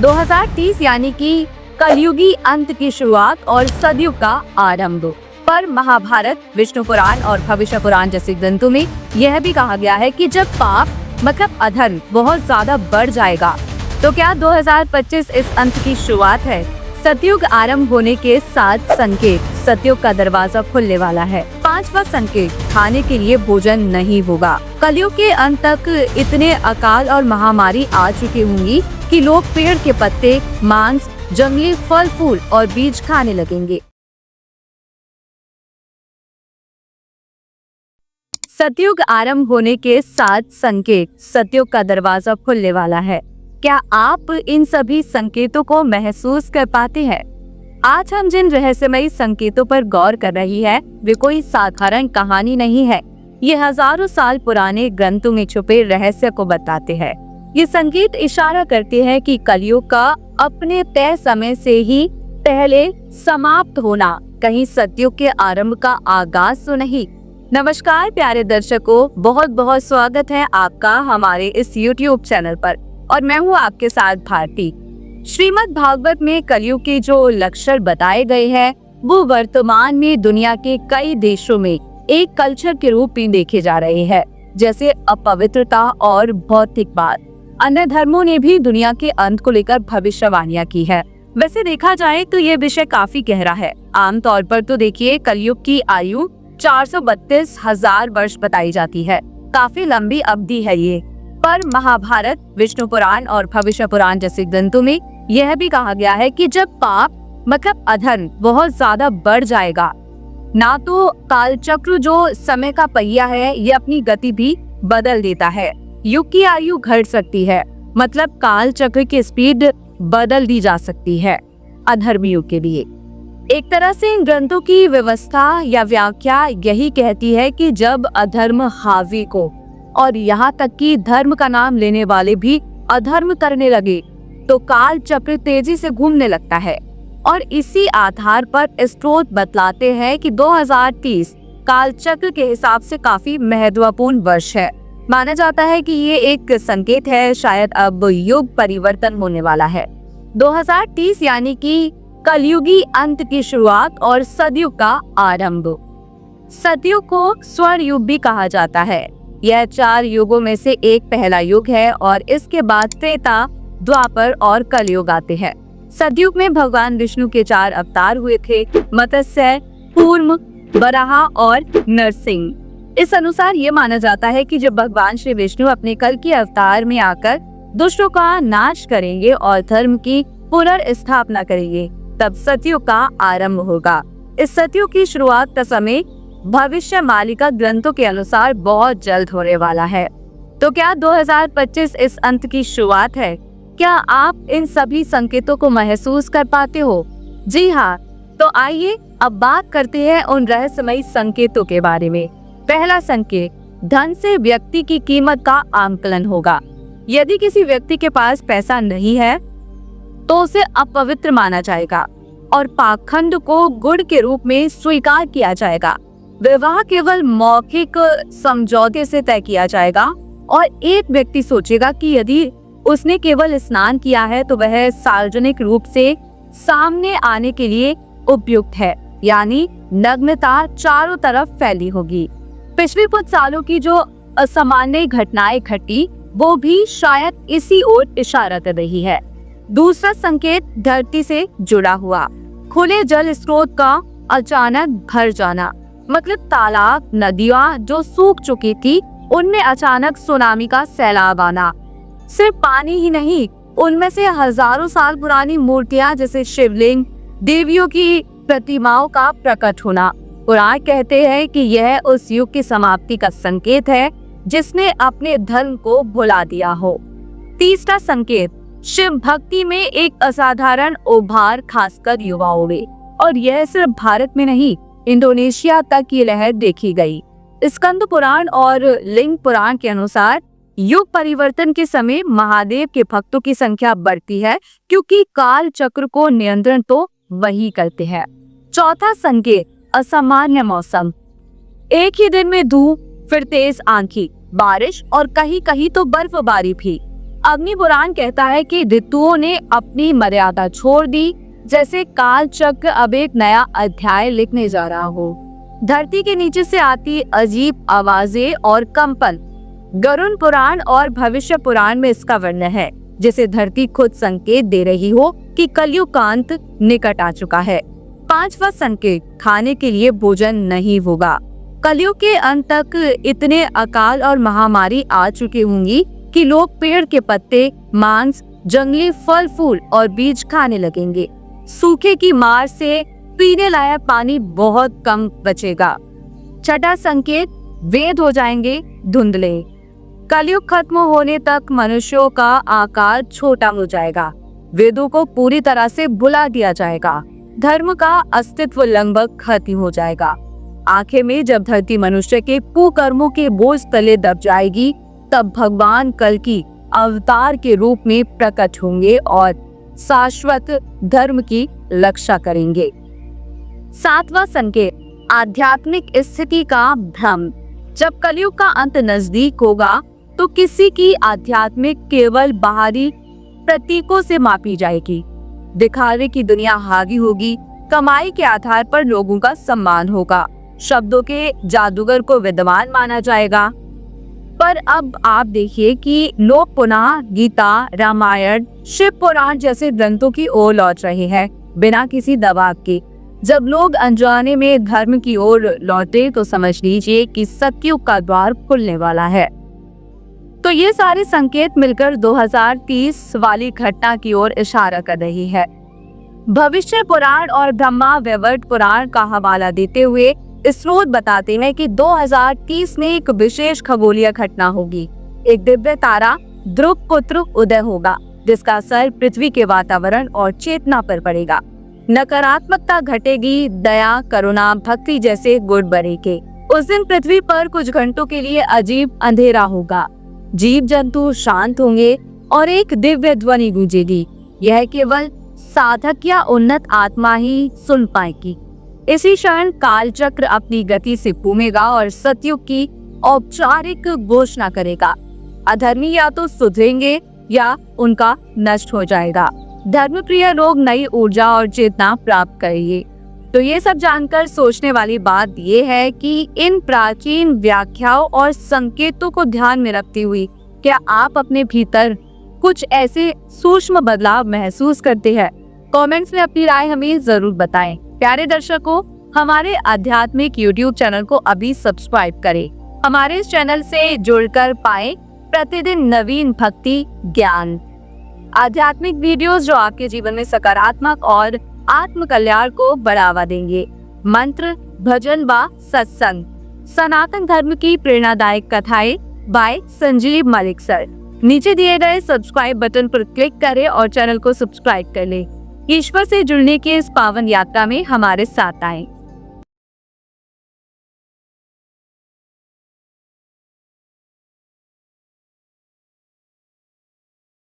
2030 यानी कि कलयुगी अंत की शुरुआत और सतयुग का आरंभ। पर महाभारत, विष्णु पुराण और भविष्य पुराण जैसे ग्रंथों में यह भी कहा गया है कि जब पाप मतलब अधर्म बहुत ज्यादा बढ़ जाएगा तो क्या 2025 इस अंत की शुरुआत है। सतयुग आरंभ होने के 7 संकेत, सतयुग का दरवाजा खुलने वाला है। 5वां संकेत, खाने के लिए भोजन नहीं होगा। कलयुग के अंत तक इतने अकाल और महामारी आ चुकी होंगी कि लोग पेड़ के पत्ते, मांस, जंगली फल फूल और बीज खाने लगेंगे। सतयुग आरंभ होने के 7 संकेत, सतयुग का दरवाजा खुलने वाला है। क्या आप इन सभी संकेतों को महसूस कर पाते हैं? आज हम जिन रहस्यमयी संकेतों पर गौर कर रही है वे कोई साधारण कहानी नहीं है। ये हजारों साल पुराने ग्रंथों में छुपे रहस्य को बताते हैं। ये संकेत इशारा करते हैं कि कलयुग का अपने तय समय से ही पहले समाप्त होना कहीं सतयुग के आरंभ का आगाज तो नहीं। नमस्कार प्यारे दर्शकों, बहुत बहुत स्वागत है आपका हमारे इस YouTube चैनल पर और मैं हूँ आपके साथ भारती। श्रीमद् भागवत में कलयुग के जो लक्षण बताए गए हैं वो वर्तमान में दुनिया के कई देशों में एक कल्चर के रूप में देखे जा रहे हैं, जैसे अपवित्रता और भौतिकवाद। अन्य धर्मों ने भी दुनिया के अंत को लेकर भविष्यवाणियां की है। वैसे देखा जाए तो ये विषय काफी गहरा है। आमतौर पर तो देखिए कलयुग की आयु 432,000 वर्ष बताई जाती है। काफी लंबी अवधि है ये। पर महाभारत, विष्णु पुराण और भविष्य पुराण जैसे ग्रंथों में यह भी कहा गया है कि जब पाप मतलब अधर्म बहुत ज्यादा बढ़ जाएगा ना तो कालचक्र जो समय का पहिया है ये अपनी गति भी बदल देता है। युग की आयु घट सकती है, मतलब काल चक्र की स्पीड बदल दी जा सकती है अधर्म युग के लिए। एक तरह से इन ग्रंथों की व्यवस्था या व्याख्या यही कहती है कि जब अधर्म हावी को और यहाँ तक कि धर्म का नाम लेने वाले भी अधर्म करने लगे तो काल चक्र तेजी से घूमने लगता है। और इसी आधार पर स्रोत बतलाते हैं कि 2030 काल चक्र के हिसाब से काफी महत्वपूर्ण वर्ष है। माना जाता है कि ये एक संकेत है, शायद अब युग परिवर्तन होने वाला है। 2030 यानी कि कलयुगी अंत की शुरुआत और सतयुग का आरंभ। सतयुग को स्वर्ण युग भी कहा जाता है। यह 4 युगों में से एक पहला युग है और इसके बाद त्रेता, द्वापर और कलयुग आते हैं। सतयुग में भगवान विष्णु के 4 अवतार हुए थे, मत्स्य, कूर्म, वराह और नरसिंह। इस अनुसार ये माना जाता है कि जब भगवान श्री विष्णु अपने कल के अवतार में आकर दुष्टों का नाश करेंगे और धर्म की पुनर्स्थापना करेंगे तब सतयुग का आरंभ होगा। इस सतयुग की शुरुआत का समय भविष्य मालिका ग्रंथों के अनुसार बहुत जल्द होने वाला है। तो क्या 2025 इस अंत की शुरुआत है? क्या आप इन सभी संकेतों को महसूस कर पाते हो? जी हाँ, तो आइए अब बात करते हैं उन रहस्यमयी संकेतों के बारे में। पहला संकेत, धन से व्यक्ति की कीमत का आंकलन होगा। यदि किसी व्यक्ति के पास पैसा नहीं है तो उसे अपवित्र माना जाएगा और पाखंड को गुण के रूप में स्वीकार किया जाएगा। विवाह केवल मौखिक समझौते से तय किया जाएगा और एक व्यक्ति सोचेगा कि यदि उसने केवल स्नान किया है तो वह सार्वजनिक रूप से सामने आने के लिए उपयुक्त है, यानी नग्नता चारों तरफ फैली होगी। पिछले कुछ सालों की जो असामान्य घटनाएं घटी वो भी शायद इसी ओर इशारा कर रही है। दूसरा संकेत, धरती से जुड़ा हुआ। खुले जल स्रोत का अचानक भर जाना, मतलब तालाब, नदियाँ जो सूख चुकी थी उनमें अचानक सुनामी का सैलाब आना। सिर्फ पानी ही नहीं, उनमें से हजारों साल पुरानी मूर्तियां जैसे शिवलिंग, देवियों की प्रतिमाओं का प्रकट होना। पुराण कहते हैं कि यह उस युग की समाप्ति का संकेत है जिसने अपने धर्म को भुला दिया हो। तीसरा संकेत, शिव भक्ति में एक असाधारण उभार, खासकर युवाओं में। और यह सिर्फ भारत में नहीं, इंडोनेशिया तक ये लहर देखी गई। स्कंद पुराण और लिंग पुराण के अनुसार युग परिवर्तन के समय महादेव के भक्तों की संख्या बढ़ती है क्योंकि काल चक्र को नियंत्रण तो वही करते हैं। चौथा संकेत, असामान्य मौसम। एक ही दिन में धूप, फिर तेज आंधी, बारिश और कहीं कहीं तो बर्फबारी भी। अग्नि पुराण कहता है कि ऋतुओं ने अपनी मर्यादा छोड़ दी, जैसे काल चक्र अब एक नया अध्याय लिखने जा रहा हो। धरती के नीचे से आती अजीब आवाजें और कंपन, गरुड़ पुराण और भविष्य पुराण में इसका वर्णन है, जिसे धरती खुद संकेत दे रही हो कि कलयुग का अंत निकट आ चुका है। 5वां संकेत, खाने के लिए भोजन नहीं होगा। कलयुग के अंत तक इतने अकाल और महामारी आ चुकी होंगी कि लोग पेड़ के पत्ते, मांस, जंगली फल फूल और बीज खाने लगेंगे। सूखे की मार से पीने लायक पानी बहुत कम बचेगा। 6वां संकेत, वेद हो जाएंगे धुंधले। कलयुग खत्म होने तक मनुष्यों का आकार छोटा हो जाएगा। वेदों को पूरी तरह से भुला दिया जाएगा। धर्म का अस्तित्व लगभग खत्म हो जाएगा। आखिर में जब धरती मनुष्य के कुकर्मों के बोझ तले दब जाएगी, तब भगवान कल की अवतार के रूप में प्रकट होंगे और शाश्वत धर्म की रक्षा करेंगे। 7वां संकेत, आध्यात्मिक स्थिति का भ्रम। जब कलयुग का अंत नजदीक होगा तो किसी की आध्यात्मिक केवल बाहरी प्रतीकों से मापी जाएगी। दिखावे की दुनिया हावी होगी। कमाई के आधार पर लोगों का सम्मान होगा। शब्दों के जादूगर को विद्वान माना जाएगा। पर अब आप देखिए कि लोग पुनः गीता, रामायण, शिव पुराण जैसे ग्रंथों की ओर लौट रहे हैं, बिना किसी दबाव के। जब लोग अनजाने में धर्म की ओर लौटे तो समझ लीजिए कि सतयुग का द्वार खुलने वाला है। तो ये सारे संकेत मिलकर 2030 वाली घटना की ओर इशारा कर रही है। भविष्य पुराण और ब्रह्मा वैवर्त पुराण का हवाला देते हुए स्रोत बताते हैं कि 2030 में एक विशेष खगोलीय घटना होगी। एक दिव्य तारा ध्रुव पुत्र उदय होगा, जिसका असर पृथ्वी के वातावरण और चेतना पर पड़ेगा। नकारात्मकता घटेगी, दया, करुणा, भक्ति जैसे गुण बढ़ेंगे। उस दिन पृथ्वी पर कुछ घंटों के लिए अजीब अंधेरा होगा। जीव जंतु शांत होंगे और एक दिव्य ध्वनि गूंजेगी। यह केवल साधक या उन्नत आत्मा ही सुन पाएगी। इसी क्षण काल चक्र अपनी गति से घूमेगा और सतयुग की औपचारिक घोषणा करेगा। अधर्मी या तो सुधरेंगे या उनका नष्ट हो जाएगा। धर्मप्रिय लोग नई ऊर्जा और चेतना प्राप्त करेंगे। तो ये सब जानकर सोचने वाली बात ये है कि इन प्राचीन व्याख्याओं और संकेतों को ध्यान में रखते हुए क्या आप अपने भीतर कुछ ऐसे सूक्ष्म बदलाव महसूस करते हैं? कमेंट्स में अपनी राय हमें जरूर बताएं। प्यारे दर्शकों, हमारे आध्यात्मिक YouTube चैनल को अभी सब्सक्राइब करें। हमारे इस चैनल से जुड़कर पाएं प्रतिदिन नवीन भक्ति ज्ञान, आध्यात्मिक वीडियोस जो आपके जीवन में सकारात्मक और आत्म कल्याण को बढ़ावा देंगे। मंत्र, भजन व सत्संग, सनातन धर्म की प्रेरणादायक कथाएं बाय संजीव मलिक सर। नीचे दिए गए सब्सक्राइब बटन पर क्लिक करें और चैनल को सब्सक्राइब कर लें। ईश्वर से जुड़ने की इस पावन यात्रा में हमारे साथ आएं।